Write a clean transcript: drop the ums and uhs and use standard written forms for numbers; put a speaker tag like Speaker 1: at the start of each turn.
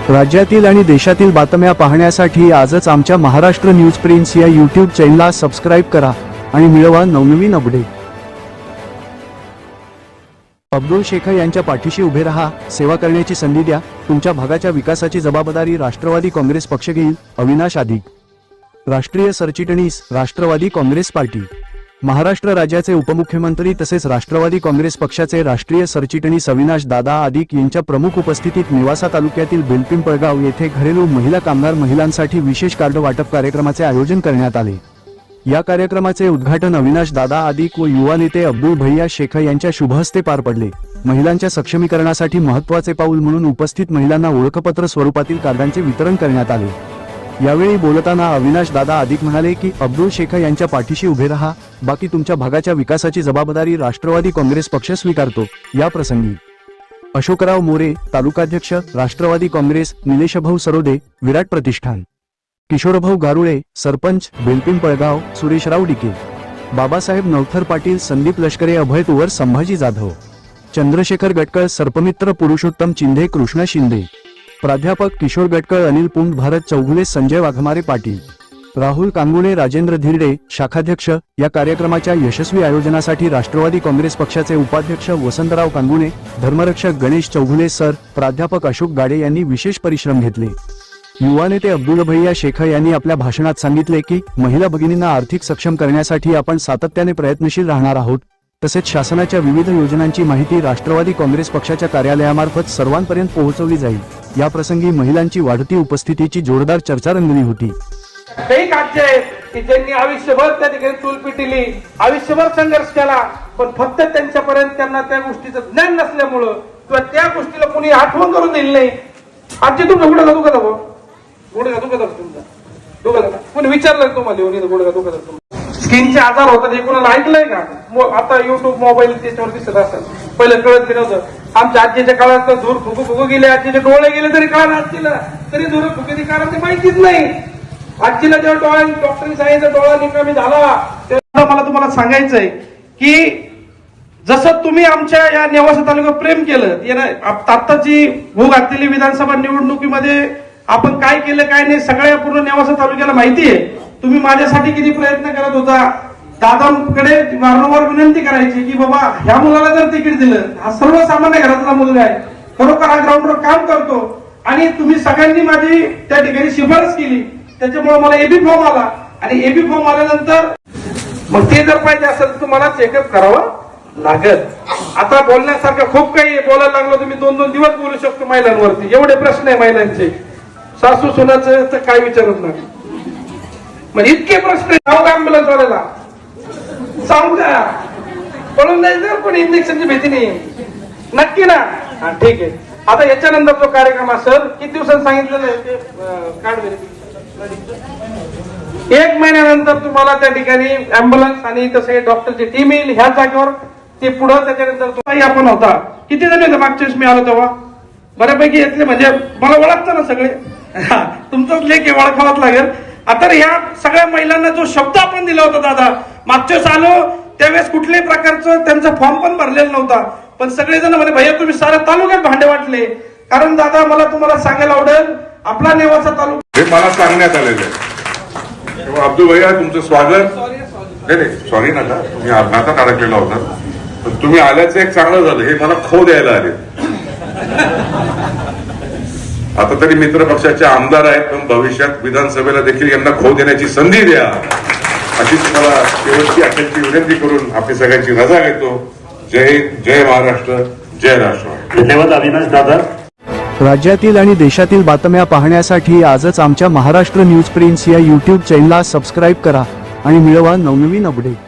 Speaker 1: राज्यातील आणि देशातील बातम्या पाहण्यासाठी आजच आमच्या महाराष्ट्र न्यूज प्रिन्स या YouTube चॅनलला सबस्क्राइब करा आणि मिळवा नवनवीन अपडेट। अब्दुल शेख यांच्या पाठीशी उभे रहा, सेवा करण्याची संधी द्या, तुमच्या भागाच्या विकासाची जबाबदारी राष्ट्रवादी काँग्रेस पक्ष घेईल। अविनाश आदिक, राष्ट्रीय सरचिटणीस, राष्ट्रवादी काँग्रेस पार्टी। महाराष्ट्र राज्याचे उपमुख्यमंत्री तसेच राष्ट्रवादी काँग्रेस पक्षाचे राष्ट्रीय सरचिटणीस अविनाश दादा आदिक यांच्या प्रमुख उपस्थितीत नेवासा तालुक्यातील बेलपिंपळगाव येथे घरेलू महिला कामगार महिलांसाठी विशेष कार्ड वाटप कार्यक्रमाचे आयोजन करण्यात आले। या कार्यक्रमाचे उद्घाटन अविनाश दादा आदिक व युवा नेते अब्दुल भैया शेख यांच्या शुभहस्ते पार पडले। महिलांच्या सक्षमीकरणासाठी महत्त्वाचे पाऊल म्हणून उपस्थित महिलांना ओळखपत्र स्वरूपातील कार्डांचे वितरण करण्यात आले। यावेळी बोलताना अविनाश दादा आदिक म्हणाले की अब्दुल शेख यांच्या पाठीशी उभे रहा, बाकी तुमच्या भागाच्या विकासाची जबाबदारी राष्ट्रवादी काँग्रेस पक्ष स्वीकारतो। या प्रसंगी अशोकराव मोरे, तालुकाध्यक्ष, राष्ट्रवादी काँग्रेस, निलेशभाऊ सरोदे, विराट प्रतिष्ठान, किशोरभाऊ गारुळे, सरपंच, बेलपिंपळगाव, सुरेशराव डिके, बाबासाहेब नवथर पाटील, संदीप लष्करे, अभय तुवर, संभाजी जाधव, चंद्रशेखर गटकळ, सर्पमित्र पुरुषोत्तम चिंधे, कृष्णा शिंदे, प्राध्यापक किशोर गटकळ, अनिल पुंड, भारत चौगुले, संजय वाघमारे पाटील, राहुल कांगुणे, राजेंद्र धिरडे, शाखाध्यक्ष। या कार्यक्रमाच्या यशस्वी आयोजनासाठी राष्ट्रवादी काँग्रेस पक्षाचे उपाध्यक्ष वसंतराव कांगुणे, धर्मरक्षक गणेश चौगुले सर, प्राध्यापक अशोक गाडे यांनी विशेष परिश्रम घेतले। युवा नेते अब्दुल भैया शेख यांनी आपल्या भाषणात सांगितले की महिला भगिनींना आर्थिक सक्षम करण्यासाठी आपण सातत्याने प्रयत्नशील राहणार आहोत। तसेच शासनाच्या विविध योजनांची माहिती राष्ट्रवादी काँग्रेस पक्षाच्या कार्यालयामार्फत सर्वांपर्यंत पोहोचवली जाईल। या प्रसंगी महिलांची वाढती उपस्थितीची जोरदार चर्चा रंगली होती।
Speaker 2: काही राज्य आहेत की ज्यांनी आयुष्यभर त्या ठिकाणी चूल पिटिली, आयुष्यभर संघर्ष केला, पण फक्त त्यांच्यापर्यंत त्यांना त्या गोष्टीचं ज्ञान नसल्यामुळं किंवा त्या गोष्टीला कोणी आठवण करून दिली नाही। आजची तुमचं गुडघा दुखत हो, गुडघा दुखत तुमचा दुखत, कोणी विचारलं तुम्हाला गुडघा दुखत? स्किनचे आजार होतात हे कोणाला ऐकलंय का? आता युट्यूब, मोबाईल त्याच्यावर दिसत असतात, पहिलं कळत नव्हतं। आमच्या आजीच्या काळात धूर फुकू गेले, आजीचे डोळे गेले तरी काळ आजीला तरी धूर फुकेची कारण ते माहितीच नाही। आजीला जेव्हा डॉक्टरने सांगितलं डोळा निकामी झाला, तेव्हा मला तुम्हाला सांगायचंय की जसं तुम्ही आमच्या या नेवासा तालुक्यावर प्रेम केलं, आत्ताची भू घातलेली विधानसभा निवडणुकीमध्ये आपण काय केलं काय नाही सगळ्या पूर्ण नेवासा तालुक्याला माहिती आहे। तुम्ही माझ्यासाठी किती प्रयत्न करत होता, दादांकडे वारंवार विनंती करायची की बाबा ह्या मुलाला जर तिकीट दिलं, हा सर्वसामान्य घरातला मुलगा आहे, खरोखर हा ग्राउंडवर काम करतो, आणि तुम्ही सगळ्यांनी माझी त्या ठिकाणी शिफारस केली, त्याच्यामुळे मला एबी फॉर्म आला, आणि एबी फॉर्म आल्यानंतर मग ते जर पाहिजे असेल तर तुम्हाला चेकअप करावं लागेल। आता बोलण्यासारखं खूप काही बोलायला लागलो, तुम्ही 2-2 दिवस बोलू शकतो महिलांवरती, एवढे प्रश्न आहे महिलांचे, सासू सुनाचं तर काय विचारत नाही, म्हणजे इतके प्रश्न ऍम्ब्युलन्स वाल्याला सांगू द्या, पळून जायचं पण इंजेक्शनची भीती नाही, नक्की ना? हा ठीक आहे। आता याच्यानंतर जो कार्यक्रम असेल, किती दिवसांनी सांगितलेलं आहे ते कार्ड व्हेरिफिकेशन, 1 महिन्यानंतर तुम्हाला त्या ठिकाणी ऍम्ब्युलन्स आणि तसे डॉक्टरची टीम येईल ह्या जागेवर, ते पुढे त्याच्यानंतर तुम्ही आपण होता किती जण होते मागच्या वेळेस मी आलो तेव्हा, बऱ्यापैकी येतले, म्हणजे मला ओळखतं ना सगळे, तुमचाच लेख ओळखावाच लागेल। आता ह्या सगळ्या महिलांना जो शब्द आपण दिला होता दादा, मागच्या वेळेस आलो त्यावेळेस कुठल्याही प्रकारचं त्यांचा फॉर्म पण भरलेला नव्हता, पण सगळेजण म्हणे भैया तुम्ही साऱ्या तालुक्यात भांडे वाटले, कारण दादा मला तुम्हाला सांगायला आवडेल, आपला नेवासा तालुका
Speaker 3: हे मला सांगण्यात आलेलं आहे। अब्दुल भैया तुमचं स्वागत, नाही सॉरी नका, तुम्ही अपघातात अडकलेला होता, पण तुम्ही आल्याचं एक चांगलं झालं, हे मला खो द्यायला आले। आता तरी मित्र पक्षाचे आमदार आहेत, पण भविष्यात विधानसभेला देखील यांना खो देण्याची संधी द्या, अशी तुम्हाला शेवटची अखेरची विनंती करून आपली सगळ्यांची रजा घेतो। जय हिंद, जय महाराष्ट्र, जय राष्ट्र।
Speaker 4: धन्यवाद अविनाश दादा।
Speaker 1: राज्यातील आणि देशातील बातम्या पाहण्यासाठी आजच आमच्या महाराष्ट्र न्यूज प्रिन्स या YouTube चॅनलला सबस्क्राइब करा आणि मिळवा नवनवीन अपडेट।